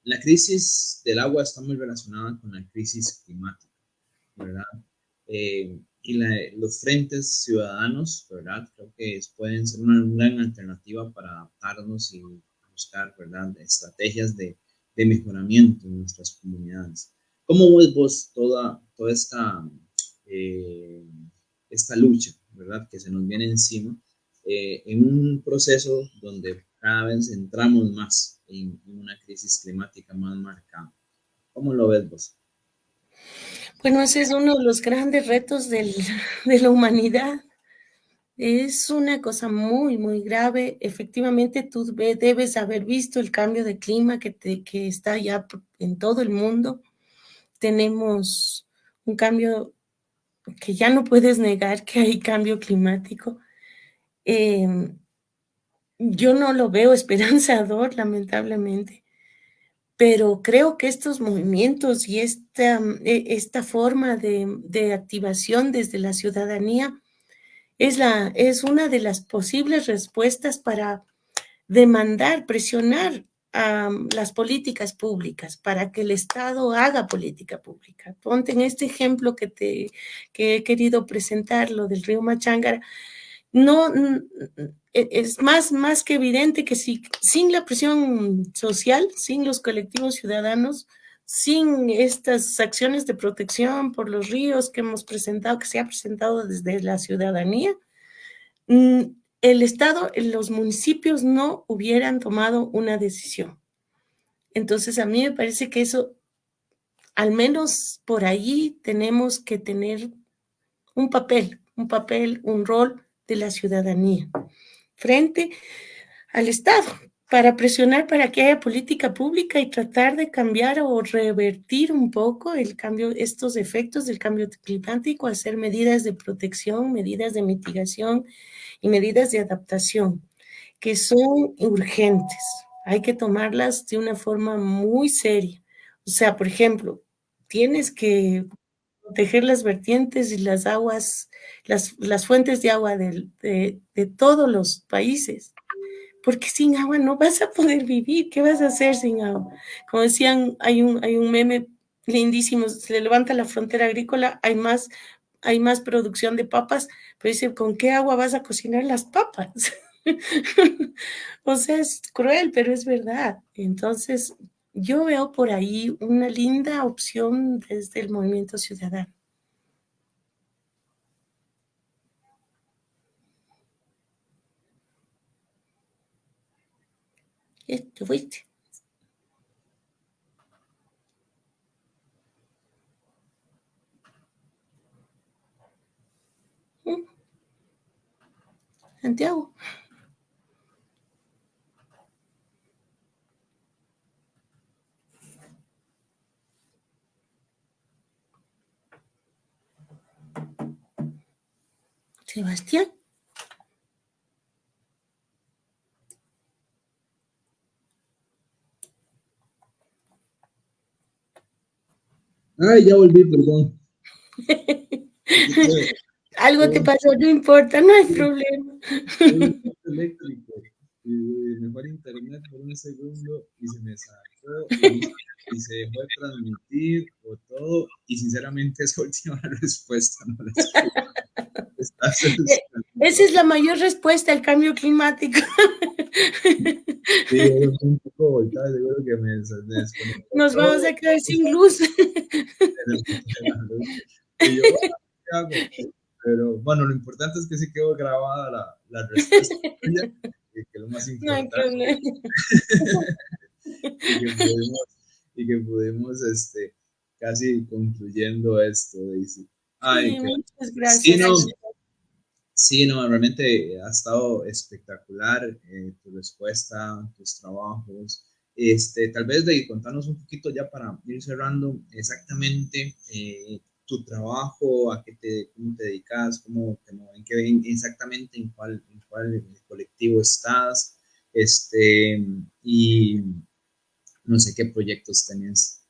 La crisis del agua está muy relacionada con la crisis climática, ¿verdad? Los frentes ciudadanos, ¿verdad? Creo que pueden ser una gran alternativa para adaptarnos y buscar, ¿verdad? Estrategias de mejoramiento en nuestras comunidades. ¿Cómo ves vos toda eh, esta lucha, ¿verdad? Que se nos viene encima en un proceso donde cada vez entramos más en una crisis climática más marcada. ¿Cómo lo ves vos? Bueno, ese es uno de los grandes retos de la humanidad. Es una cosa muy, muy grave. Efectivamente, tú debes haber visto el cambio de clima que está ya en todo el mundo. Tenemos un cambio que ya no puedes negar que hay cambio climático. Yo no lo veo esperanzador, lamentablemente, pero creo que estos movimientos y esta forma de activación desde la ciudadanía es una de las posibles respuestas para demandar, presionar a las políticas públicas para que el Estado haga política pública. Ponte en este ejemplo que he querido presentar, lo del río Machángara. No, es más que evidente que sin la presión social, sin los colectivos ciudadanos, sin estas acciones de protección por los ríos que hemos presentado, que se ha presentado desde la ciudadanía, el Estado, los municipios no hubieran tomado una decisión. Entonces, a mí me parece que eso, al menos por ahí, tenemos que tener un papel, un rol de la ciudadanía frente al Estado para presionar para que haya política pública y tratar de cambiar o revertir un poco el cambio, estos efectos del cambio climático, hacer medidas de protección, medidas de mitigación y medidas de adaptación que son urgentes. Hay que tomarlas de una forma muy seria. O sea, por ejemplo, tienes que proteger las vertientes y las aguas, las fuentes de agua de todos los países, porque sin agua no vas a poder vivir. ¿Qué vas a hacer sin agua? Como decían, hay un meme lindísimo, se le levanta la frontera agrícola, hay más producción de papas, pero dice, ¿con qué agua vas a cocinar las papas? O sea, es cruel, pero es verdad. Entonces, yo veo por ahí una linda opción desde el movimiento ciudadano. ¿Te fuiste? Santiago. Sebastián. Ay, ya volví, perdón. Algo te pasó, no importa, no hay problema. Eléctrico. Me fue el internet por un segundo y se me sacó y se dejó de transmitir o todo. Y sinceramente esa última respuesta no la escuché. Esa es la mayor respuesta al cambio climático. Sí, es un poco voltado, seguro que me desconectó Nos todo. vamos a quedar sin luz. Y yo, bueno, ¿qué hago? Pero bueno, lo importante es que sí quedó grabada la respuesta tuya, que es lo más No hay importante, problema. y que pudimos, casi concluyendo esto, Daisy. Ay, Sí, que muchas sí, gracias. no, sí, no, realmente ha estado espectacular tu respuesta, tus trabajos. Tal vez de contarnos un poquito ya para ir cerrando exactamente tu trabajo, cómo te dedicas, exactamente en cuál colectivo estás, y no sé qué proyectos tenés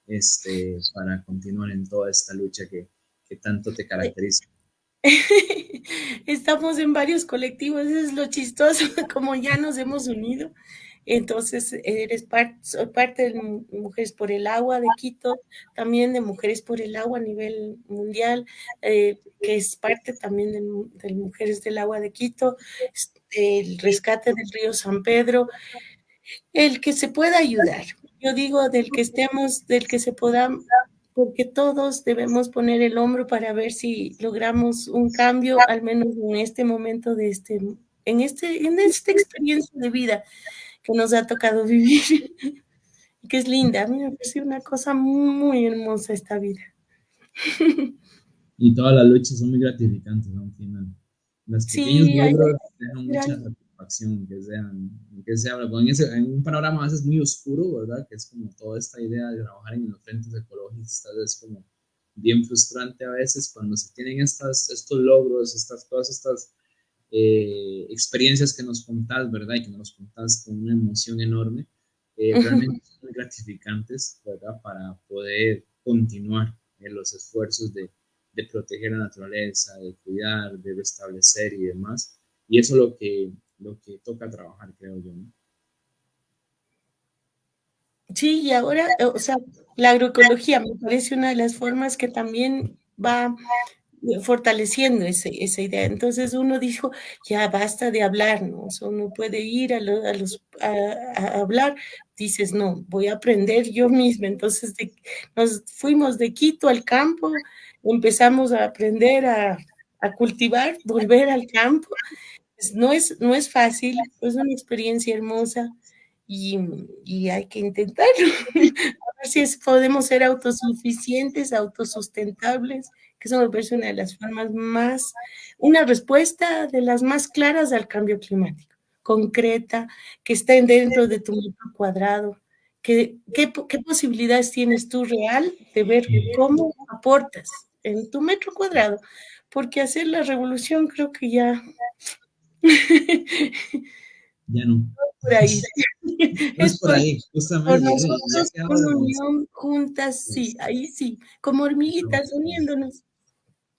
para continuar en toda esta lucha que tanto te caracteriza. Estamos en varios colectivos, eso es lo chistoso, como ya nos hemos unido. Entonces, soy parte de Mujeres por el Agua de Quito, también de Mujeres por el Agua a nivel mundial, que es parte también de Mujeres del Agua de Quito, el rescate del río San Pedro, el que se pueda ayudar. Yo digo del que estemos, del que se pueda, porque todos debemos poner el hombro para ver si logramos un cambio, al menos en este momento en esta experiencia de vida que nos ha tocado vivir, que es linda. A mí me parece una cosa muy hermosa esta vida. Y todas las luchas son muy gratificantes, ¿no? Al final. Los pequeños Sí, hay logros dejan que mucha satisfacción, que sea, en un panorama a veces muy oscuro, ¿verdad? Que es como toda esta idea de trabajar en los frentes ecologistas, es como bien frustrante a veces cuando se tienen estos logros, todas estas experiencias que nos contás, ¿verdad? Y que nos contás con una emoción enorme, realmente son muy gratificantes, ¿verdad? Para poder continuar en los esfuerzos de proteger la naturaleza, de cuidar, de restablecer y demás. Y eso es lo que toca trabajar, creo yo, ¿no? Sí, y ahora, o sea, la agroecología me parece una de las formas que también va fortaleciendo esa idea. Entonces uno dijo, ya basta de hablar, ¿no? O sea, uno puede ir a hablar, dices, no, voy a aprender yo misma. Entonces nos fuimos de Quito al campo, empezamos a aprender a cultivar, volver al campo. No es fácil, es una experiencia hermosa y, y hay que intentarlo. A ver si podemos ser autosuficientes, autosustentables, que eso me parece una de las formas más, una respuesta de las más claras al cambio climático, concreta, que esté dentro de tu metro cuadrado. ¿Qué posibilidades tienes tú real de ver cómo aportas en tu metro cuadrado? Porque hacer la revolución creo que ya Ya no. por ahí. No es Es por ahí, por justamente, ya ha nosotros, quedado una demostrado. unión juntas, sí, ahí sí, como hormiguitas uniéndonos.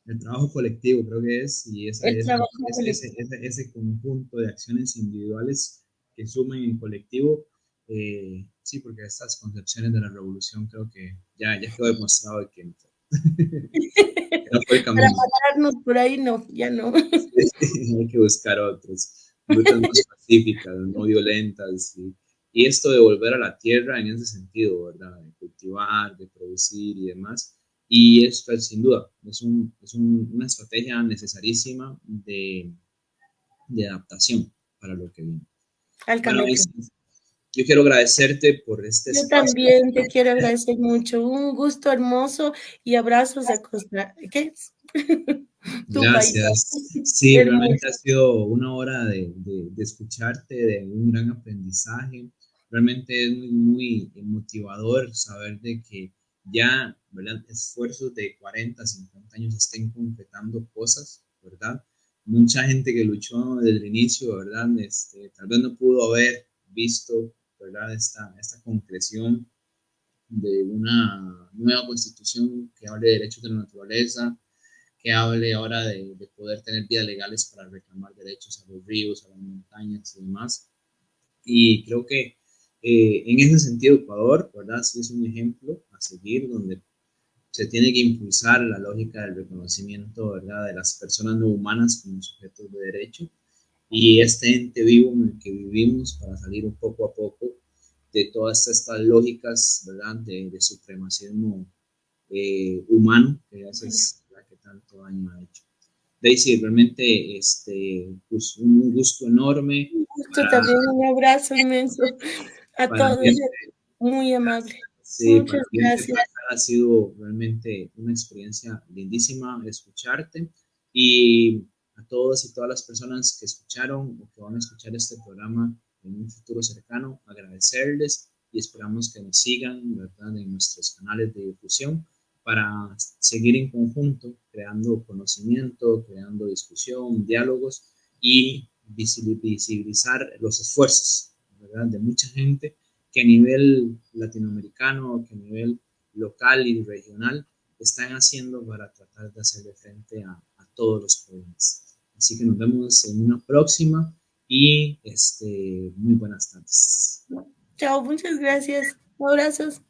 El trabajo colectivo creo que es, y El trabajo colectivo. ese conjunto de acciones individuales que sumen en colectivo, sí, porque estas concepciones de la revolución creo que ya quedó demostrado que no fue el Para camino. matarnos por ahí no, ya no. Hay que buscar otros, rutas más pacíficas, no violentas, y esto de volver a la tierra en ese sentido, ¿verdad? De cultivar, de producir y demás. Y esto es, sin duda, una estrategia necesarísima de adaptación para lo que viene. Al Bueno, cambio climático. yo quiero agradecerte por este Yo espacio. también te quiero agradecer mucho. Un gusto hermoso y abrazos a Costa. ¿Qué es? Tu país. Gracias. Sí, Hermoso. realmente ha sido una hora de escucharte, de un gran aprendizaje. Realmente es muy motivador saber de que ya, ¿verdad? Esfuerzos de 40, 50 años estén concretando cosas, ¿verdad? Mucha gente que luchó desde el inicio, ¿verdad? Tal vez no pudo haber visto, ¿verdad? Esta concreción de una nueva constitución que hable de derechos de la naturaleza, que hable ahora de poder tener vías legales para reclamar derechos a los ríos, a las montañas y demás. Y creo que en ese sentido Ecuador, ¿verdad? Sí es un ejemplo a seguir donde se tiene que impulsar la lógica del reconocimiento, ¿verdad? De las personas no humanas como sujetos de derecho y este ente vivo en el que vivimos para salir un poco a poco de todas estas lógicas, ¿verdad?, de supremacismo humano, que esa es la que tanto daño ha hecho. Daisy, realmente pues un gusto enorme Un gusto para, también, un abrazo inmenso a para todos, mí. muy amable. Sí, para Muchas mí gracias. ha sido realmente una experiencia lindísima escucharte y a todos y todas las personas que escucharon o que van a escuchar este programa en un futuro cercano, agradecerles y esperamos que nos sigan, ¿verdad?, en nuestros canales de difusión para seguir en conjunto creando conocimiento, creando discusión, diálogos y visibilizar los esfuerzos, ¿verdad?, de mucha gente que a nivel latinoamericano, que a nivel local y regional están haciendo para tratar de hacerle frente a todos los problemas. Así que nos vemos en una próxima y muy buenas tardes. Chao, muchas gracias. Abrazos.